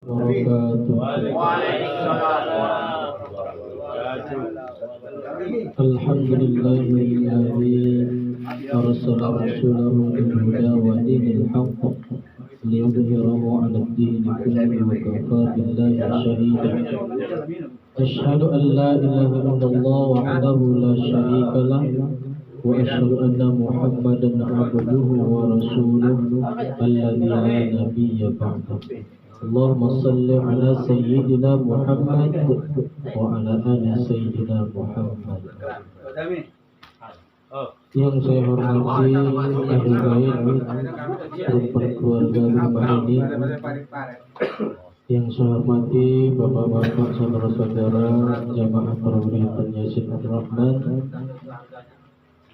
wabarakatuh. Alhamdulillahilladzi arsala rasulahu bil huda wa dinil haqq liyudhhirahu 'ala ad-dini kullihi wa kafaa billahi shahida. Asyhadu an la ilaha illallah wahdahu la syarika lah wa asyhadu anna Muhammadan 'abduhu wa rasuluhu alladzi la nabiyya ba'dahu. Allahumma salli ala sayyidina Muhammad wa ala ali sayyidina Muhammad. Yang saya hormati ahli bait berupa keluarga rumah ini, yang saya hormati bapak-bapak, saudara-saudara jamaah Perwira Yasin Rahman.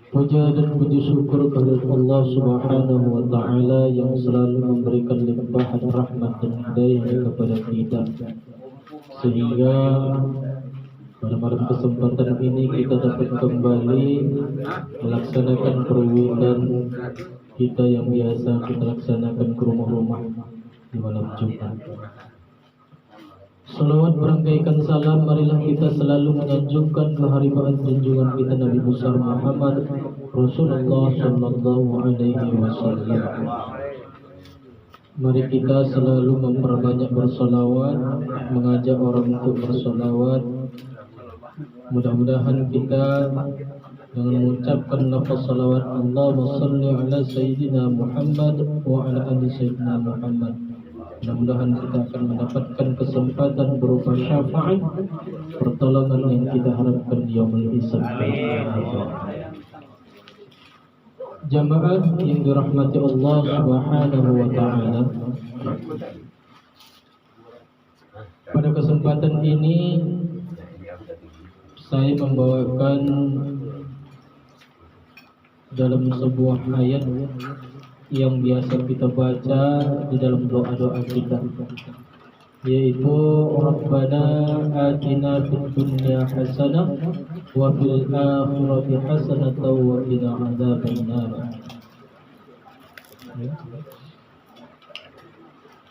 Puja dan puji syukur kepada Allah Subhanahu wa Ta'ala yang selalu memberikan limpahan rahmat dan hidayah kepada kita, sehingga pada malam kesempatan ini kita dapat kembali melaksanakan perwiridan kita yang biasa kita laksanakan ke rumah-rumah di malam Jumat. Salawat berangkaikan salam, marilah kita selalu menyanjungkan keharibaan junjungan kita Nabi besar Muhammad Rasulullah sallallahu alaihi wasallam. Mari kita selalu memperbanyak bersolawat, mengajak orang untuk bersolawat. Mudah-mudahan kita dengan mengucapkan lafaz salawat Allahumma salli ala sayyidina Muhammad wa ala ali sayyidina Muhammad, mudah-mudahan kita akan mendapatkan kesempatan berupa syafaat, pertolongan yang kita harapkan di yaumul hisab. Jamaah yang dirahmati Allah Subhanahu wa Ta'ala, pada kesempatan ini saya membawakan dalam sebuah ayat yang biasa kita baca di dalam doa-doa kita, yaitu Rabbana atina fid dunya hasanah wa fil akhirati hasanah wa qina adzabannar.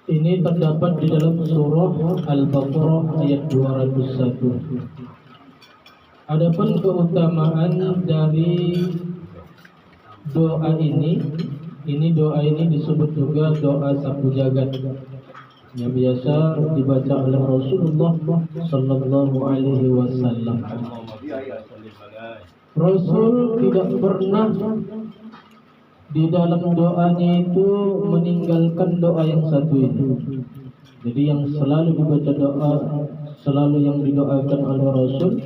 Ini terdapat di dalam surah Al-Baqarah ayat 201. Adapun keutamaan dari doa ini doa ini disebut juga doa sapu jagat yang biasa dibaca oleh Rasulullah sallallahu alaihi wasallam. Rasul tidak pernah di dalam doanya itu meninggalkan doa yang satu ini. Jadi yang selalu dibaca doa, selalu yang didoakan oleh Rasul,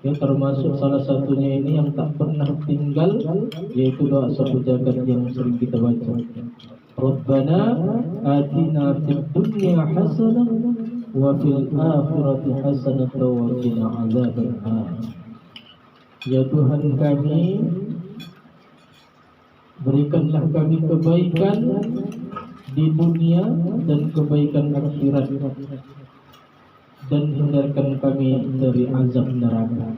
yang termasuk salah satunya ini yang tak pernah tinggal, yaitu doa sapu jagat yang sering kita baca. Rabbana atina fid dunya hasanah wa fil akhirati hasanah wa qina adzabannar. Ya Tuhan kami, berikanlah kami kebaikan di dunia dan kebaikan akhirat, dan hindarkan kami dari azab neraka.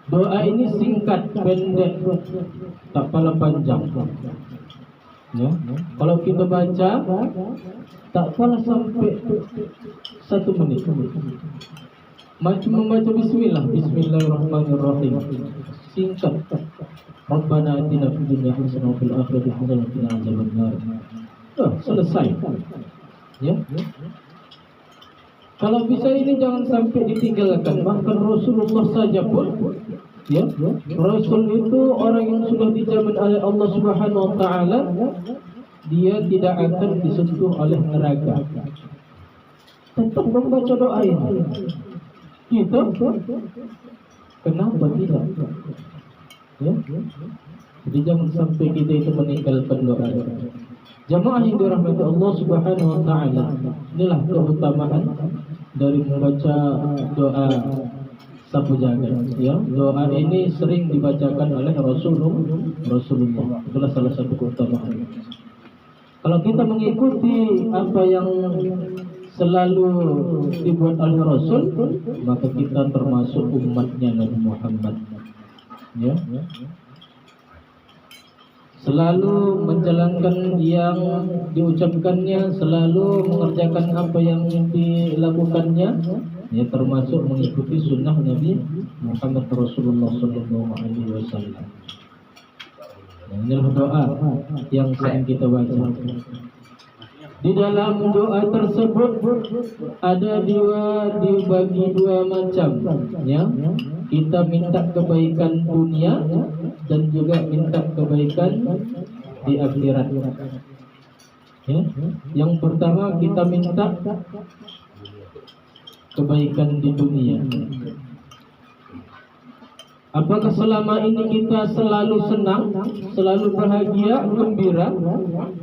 Doa ini singkat, pendek, tak pala panjang. Ya, kalau kita baca tak pala sampai 1 menit. Macam membaca Bismillah, Bismillahirrahmanirrahim. Singkat. Rabbana atina fid dunya hasanah wa fil akhirati hasanah wa qina adzabannar. Selesai. Ya. Kalau bisa ini jangan sampai ditinggalkan. Bahkan Rasulullah saja pun, ya, Rasul itu orang yang sudah dijamin oleh Allah Subhanahu wa Ta'ala, dia tidak akan disentuh oleh neraka. Tetap membaca doa ini. Kita kenapa tidak? Ya. Jadi jangan sampai kita itu meninggalkan doa. Jamaah yang dirahmati Allah Subhanahu wa Ta'ala, inilah keutamaan dari membaca doa sapu jagat. Ya, doa ini sering dibacakan oleh Rasulullah. Itulah salah satu keutamaan. Kalau kita mengikuti apa yang selalu dibuat oleh Rasul, maka kita termasuk umatnya Nabi Muhammad. Ya. selalu menjalankan yang diucapkannya, selalu mengerjakan apa yang dilakukannya, ya termasuk mengikuti sunnah Nabi Muhammad Rasulullah Sallallahu Alaihi Wasallam. Inilah doa yang sering kita baca. Di dalam doa tersebut ada dibagi dua macam, ya. Kita minta kebaikan dunia dan juga minta kebaikan di akhirat. Ya. Yang pertama kita minta kebaikan di dunia. Apakah selama ini kita selalu senang, selalu bahagia, gembira?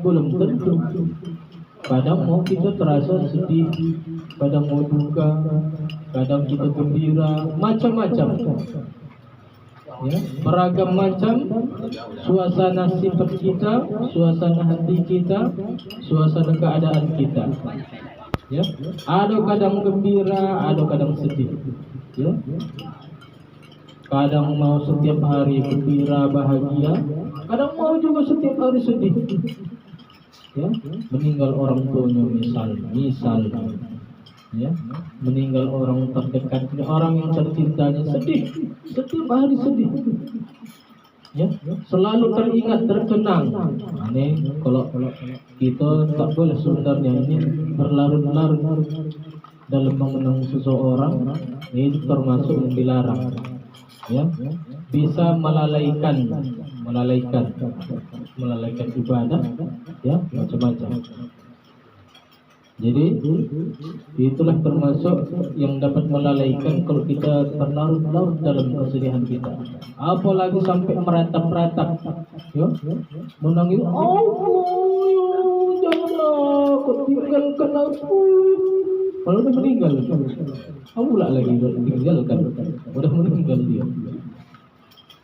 Belum tentu. Kadang mau kita terasa sedih, kadang mau duka, kadang kita gembira, macam-macam. Ya, beragam macam suasana sifat kita, suasana hati kita, suasana keadaan kita. Ya, ada kadang gembira, ada kadang sedih. Ya. Kadang mau setiap hari gembira, bahagia, kadang mau juga setiap hari sedih. Ya, meninggal orang tuanya misal, ya, meninggal orang terdekatnya, orang yang tercintanya, sedih, setiap hari sedih. Ya, selalu teringat, terkenang. Ini kalau kita tak boleh sebenarnya ini berlarut-larut dalam mengenang seseorang, ini termasuk yang dilarang. Ya, bisa melalaikan ibadah, ya, macam-macam. Jadi itulah termasuk yang dapat melalaikan kalau kita terlarut-larut dalam kesedihan kita. Apalagi sampai meratap-ratap, ya, menangis, Allah, janganlah kau tinggalkan aku. Kalau udah meninggal, kamu lagi udah tinggalkan, udah meninggal dia.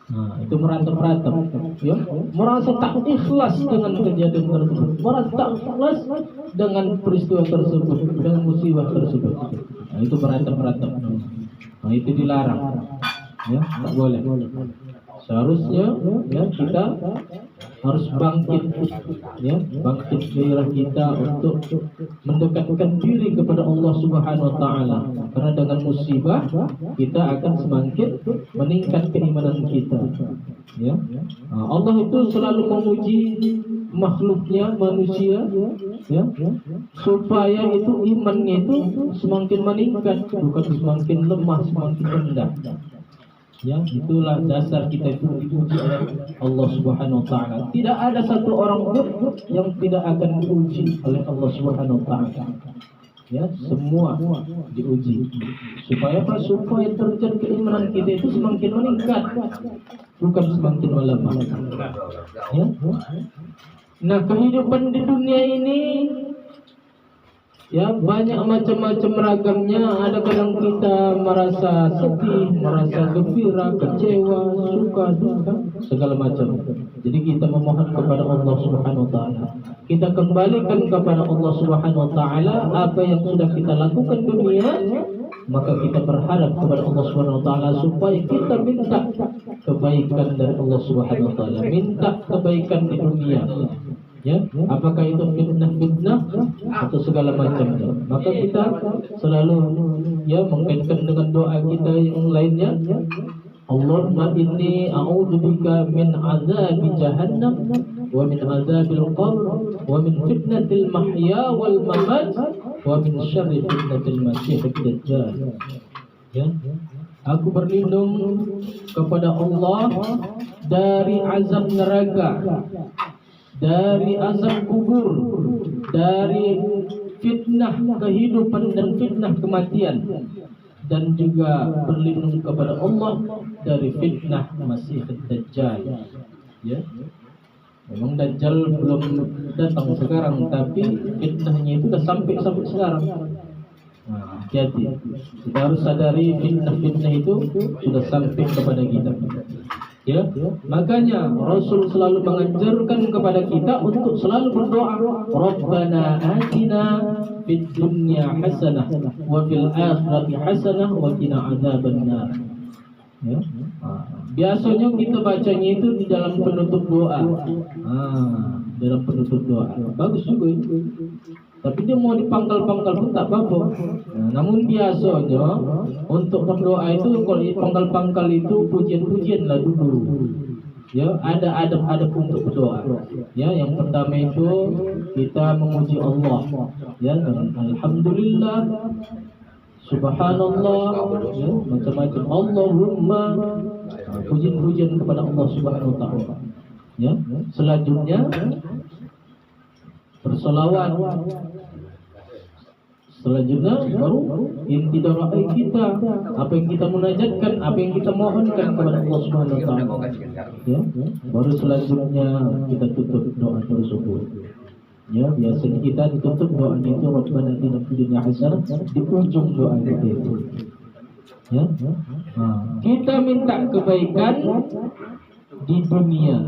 Nah, itu meratap-ratap, ya, merasa tak ikhlas dengan kejadian tersebut, merasa tak ikhlas dengan peristiwa tersebut, dengan musibah tersebut. Nah, itu meratap-ratap. Nah, itu dilarang, ya, tak boleh. Seharusnya, ya, kita harus bangkit, ya, bangkit gairah kita untuk mendekatkan diri kepada Allah Subhanahu Wa Taala. Karena dengan musibah kita akan semakin meningkat keimanan kita. Ya, Allah itu selalu memuji makhluknya, manusia, ya, supaya itu imannya itu semakin meningkat, bukan semakin lemah, semakin rendah. Ya, itulah dasar kita itu diuji oleh Allah Subhanahu Wa Taala. Tidak ada satu orang pun yang tidak akan diuji oleh Allah Subhanahu Wa Taala. Ya, semua diuji. Supaya apa? Supaya derajat keimanan kita itu semakin meningkat, bukan semakin melemah. Ya. Nah, kehidupan di dunia ini, ya, banyak macam-macam ragamnya. Ada kadang kita merasa sedih, merasa gembira, kecewa, suka, duka, segala macam. Jadi kita memohon kepada Allah Subhanahu Wa Taala. Kita kembalikan kepada Allah Subhanahu Wa Taala apa yang sudah kita lakukan di dunia, maka kita berharap kepada Allah Subhanahu Wa Taala supaya kita minta kebaikan dari Allah Subhanahu Wa Taala, minta kebaikan di dunia. Ya, apakah itu fitnah atau segala macamnya, maka kita selalu, ya, mengkaitkan dengan doa kita yang lainnya. Allahumma inni a'udzubika min azabi jahannam wa min azabil qabr wa min fitnatil mahya wal mamat wa min syarri fitnatil masiihid dajjal. Ya, aku berlindung kepada Allah dari azab neraka, dari azab kubur, dari fitnah kehidupan dan fitnah kematian, dan juga berlindung kepada Allah dari fitnah Masiihid Dajjal. Ya, memang Dajjal belum datang sekarang, tapi fitnahnya itu sudah sampai sekarang. Nah, hati-hati. Kita harus sadari fitnah-fitnah itu sudah sampai kepada kita. Ya, makanya Rasul selalu menganjurkan kepada kita untuk selalu berdoa, Rabbana atina fid dunya hasanah wa fil akhirati hasanah wa qina adzabannar. Ya. Biasanya kita bacanya itu di dalam penutup doa. Dalam penutup doa. Bagus juga itu. Tapi dia mau dipangkal-pangkal pun tak apa-apa. Namun biasanya untuk berdoa itu kalau dipangkal-pangkal itu pujian-pujian lah dulu. Ya, ada adab-adab untuk berdoa. Ya, yang pertama itu kita memuji Allah. Ya, dan alhamdulillah, subhanallah, ya, macam-macam. Allahumma, pujian-pujian kepada Allah Subhanahu wa taala. Ya, selanjutnya bersolawat. Selanjutnya baru inti doa kita, apa yang kita munajatkan, apa yang kita mohonkan kepada Allah Subhanahu wa taala. Ya, baru selanjutnya kita tutup doa tersebut. Ya, biasanya kita ditutup doa itu Rabbana atina fid dunya hasanah di ujung doa kita itu. Ya. Kita minta kebaikan di dunia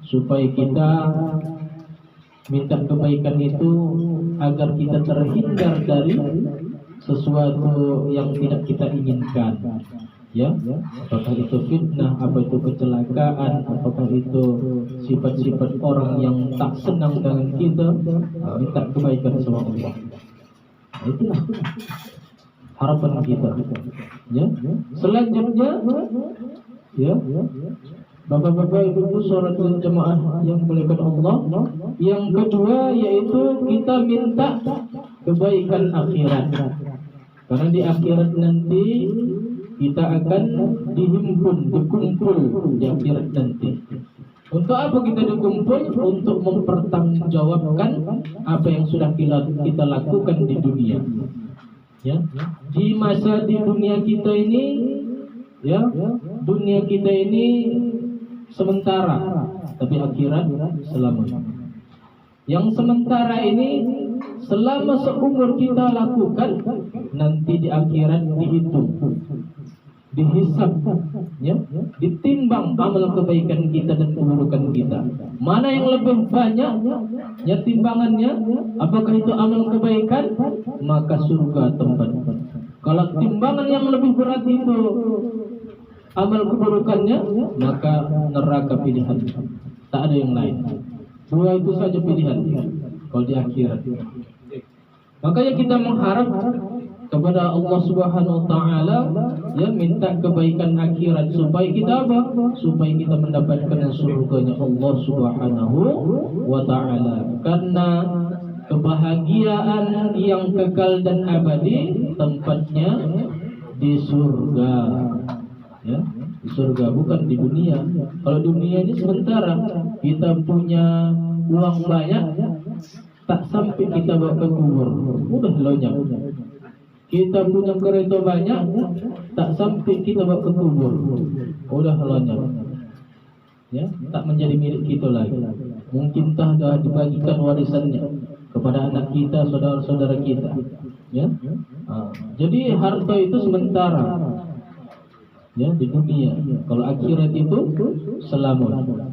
supaya kita minta kebaikan itu agar kita terhindar dari sesuatu yang tidak kita inginkan. Ya, apakah itu fitnah, apa itu kecelakaan, apakah itu sifat-sifat orang yang tak senang dengan kita, minta kebaikan sama Allah. Itulah harapan kita. Ya, selanjutnya, ya, Bapak-bapak, ibu-ibu, sholat jamaah yang dimuliakan Allah. Yang kedua yaitu kita minta kebaikan akhirat. Karena di akhirat nanti kita akan dikumpul di akhirat nanti. Untuk apa kita dikumpul? Untuk mempertanggungjawabkan apa yang sudah kita lakukan di dunia. Ya, di masa di dunia kita ini, ya, dunia kita ini sementara, tapi akhirat selamanya. Yang sementara ini selama seumur kita lakukan, nanti di akhirat dihitung, dihisab, ya, ditimbang amal kebaikan kita dan keburukan kita. Mana yang lebih banyak ya timbangannya? Apakah itu amal kebaikan? Maka surga tempat. Kalau timbangan yang lebih berat itu amal keburukannya, maka neraka pilihan. Tak ada yang lain. Dua itu saja pilihan kalau di akhirat. Makanya kita mengharap kepada Allah Subhanahu wa taala, ya, minta kebaikan akhirat supaya kita apa? Supaya kita mendapatkan surganya Allah Subhanahu wa taala. Karena kebahagiaan yang kekal dan abadi tempatnya di surga. Ya, di surga, bukan di dunia. Kalau dunia ini sementara, kita punya uang banyak, tak sampai kita bawa ke kubur, udah lenyap. Kita punya kereta banyak, tak sampai kita bawa ke kubur, udah lenyap. Ya, tak menjadi milik kita lagi. Mungkin dah dibagikan warisannya kepada anak kita, saudara-saudara kita. Ya, jadi harta itu sementara. Ya, di dunia. Kalau akhirat itu selamanya.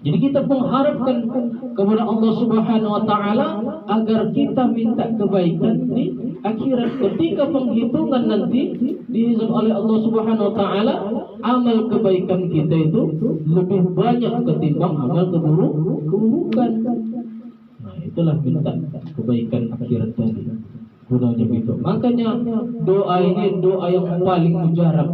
Jadi kita mengharapkan kepada Allah Subhanahu wa taala agar kita minta kebaikan di akhirat. Ketika penghitungan nanti dihisab oleh Allah Subhanahu wa taala, amal kebaikan kita itu lebih banyak ketimbang amal keburukan. Nah, itulah minta kebaikan akhirat tadi. Gunanya begitu. Makanya doa ini doa yang paling mujarab.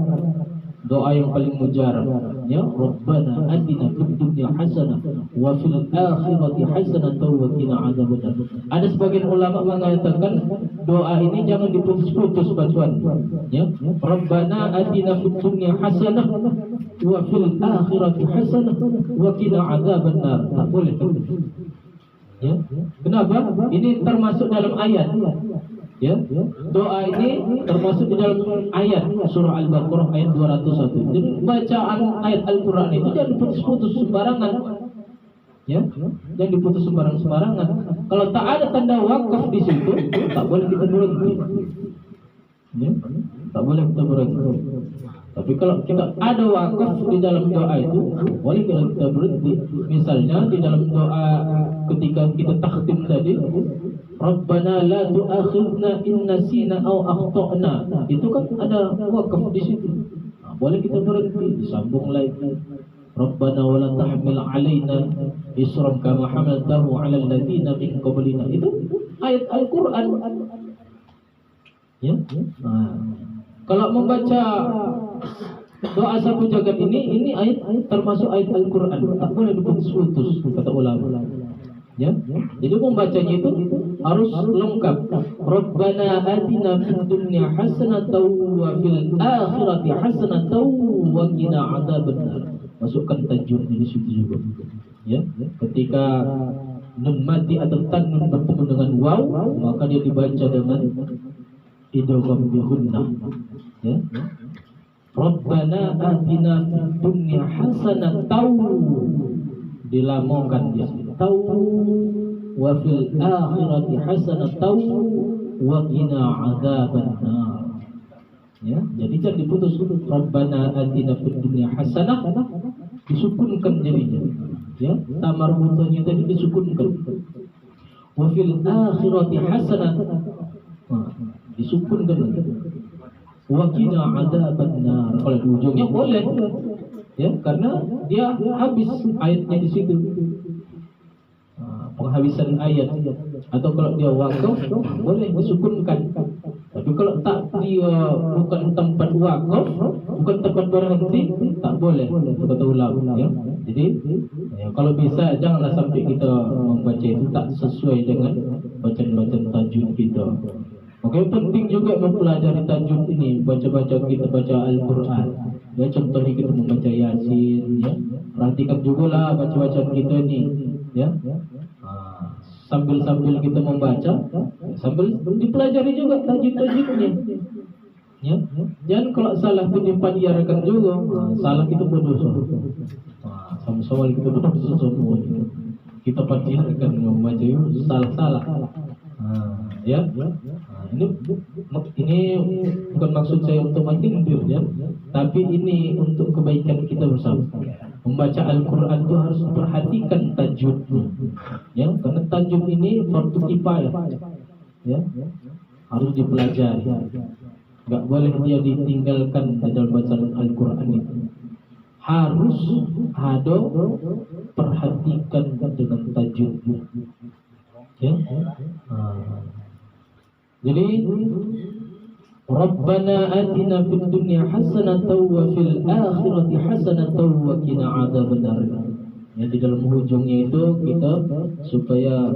Doa yang paling mujarab, ya, Rabbana atina fid dunya hasanah wa fil akhirati hasanah wa qina adzabannar. Ada sebagian ulama mengatakan doa ini jangan diputus-putus bacaan, ya. Rabbana atina fid dunya hasanah wa fil akhirati hasanah wa qina adzabannar. Tak boleh. Ya. Kenapa? Ini termasuk dalam ayat. Ya, doa ini termasuk di dalam ayat surah Al-Baqarah ayat 201. Jadi bacaan ayat Al-Quran itu jangan diputus-putus sembarangan. Ya, jangan diputus sembarangan. Kalau tak ada tanda wakaf di situ, tak boleh kita berhenti. Ya, tak boleh kita berhenti. Tapi kalau kita ada wakaf di dalam doa itu, boleh kita berhenti. Misalnya di dalam doa ketika kita takhtim tadi, Rabbana la tu'akhidna in nasina aw akhtana. Itu kan ada wakaf di situ. boleh kita berhenti, disambung lagi. Rabbana wa la tahmil alaina isran kama hamaltahu 'alal ladzina min qablina. Itu ayat Al-Qur'an. Ya. Kalau membaca doa sapu jagat ini ayat termasuk ayat Al-Qur'an. Tak boleh diputus-putus kata ulama. Ya. Jadi membacanya itu harus lengkap. Rabbana atina fid dunya hasanatan wa fil akhirati hasanatan wa qina adzabannar. Masukkan tajwid di situ juga. Ya, ketika nun mati atau tanun bertemu dengan waw, maka dia dibaca dengan idgham bi gunnah. Ya. Rabbana atina fid dunya hasanatan, dilamungkan dia. Tau wa fil akhirati hasanatan wa qina adzabannar. Ya, jadi jangan diputus. Rabbana atina fid dunya hasanah, disukunkan jadinya. Ya, tamar mutanya tadi disukunkan. Wa fil akhirati hasanah, disukunkan. Wa qina adzabannar. Kalau di ujungnya boleh. Ya, karena dia habis ayatnya di situ. Penghabisan ayat. Atau kalau dia wakaf boleh disukunkan. Tapi kalau tak, dia bukan tempat wakaf, bukan tempat berhenti, tak boleh, kata ulama. Ya. Jadi ya, kalau bisa janganlah sampai kita membaca itu tak sesuai dengan bacaan-bacaan tajwid kita. Oke, penting juga mempelajari tajwid ini. Baca-baca kita baca Al-Quran. Ya, contohnya kita membaca Yasin. Ya, perhatikan juga lah baca-bacaan kita ini. Ya. Sambil kita membaca, sambil dipelajari juga tajwid-tajwidnya. Ya, jangan kalau salah pun dipadiarkan juga. Salah kita berdosa. Sama-sama kita berdosa semua. Kita padiarkan membaca itu salah-salah. Ya, ini bukan maksud saya untuk mentindir ya, tapi ini untuk kebaikan kita bersama. Membaca Al-Quran itu harus perhatikan tajwidnya, ya, karena tajwid ini fardu kifayah, ya, harus dipelajari. Gak boleh dia ditinggalkan dalam bacaan Al-Quran itu. Harus ada perhatikan dengan tajwidnya, ya. Jadi Rabbana atina fid dunya hasanatan wa fil akhirati hasanatan wa qina adzabannar. Ya, di dalam ujungnya itu kita supaya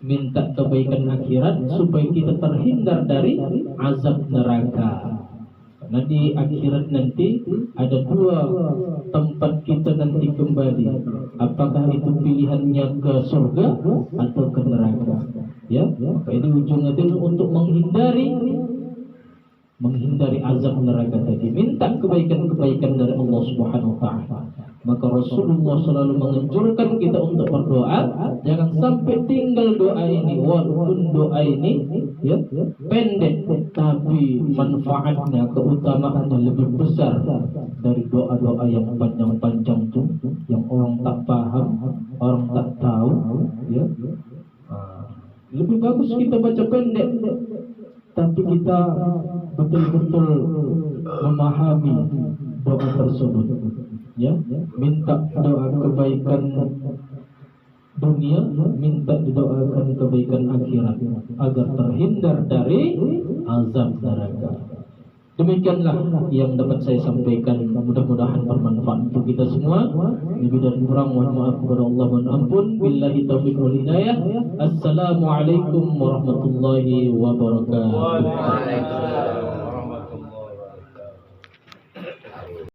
minta kebaikan akhirat, supaya kita terhindar dari azab neraka. Karena di akhirat nanti ada dua tempat kita nanti kembali. Apakah itu pilihannya ke surga atau ke neraka? Ya, maka ini ujungnya itu untuk menghindari azab neraka tadi, minta kebaikan-kebaikan dari Allah Subhanahu wa taala. Maka Rasulullah selalu menganjurkan kita untuk berdoa, jangan sampai tinggal doa ini. Walaupun doa ini ya pendek, tapi manfaatnya, keutamaannya lebih besar dari doa-doa yang panjang-panjang tuh, yang orang tak paham, orang tak tahu, ya. Lebih bagus kita baca pendek, tapi kita betul-betul memahami doa tersebut. Ya, minta doa kebaikan dunia, minta didoakan kebaikan akhirat agar terhindar dari azab neraka. Demikianlah yang dapat saya sampaikan. Mudah-mudahan bermanfaat untuk kita semua. Lebih dan kurang mohon maaf kepada Allah, mohon ampun. Billahi taufiq wal hidayah. Assalamualaikum warahmatullahi wabarakatuh.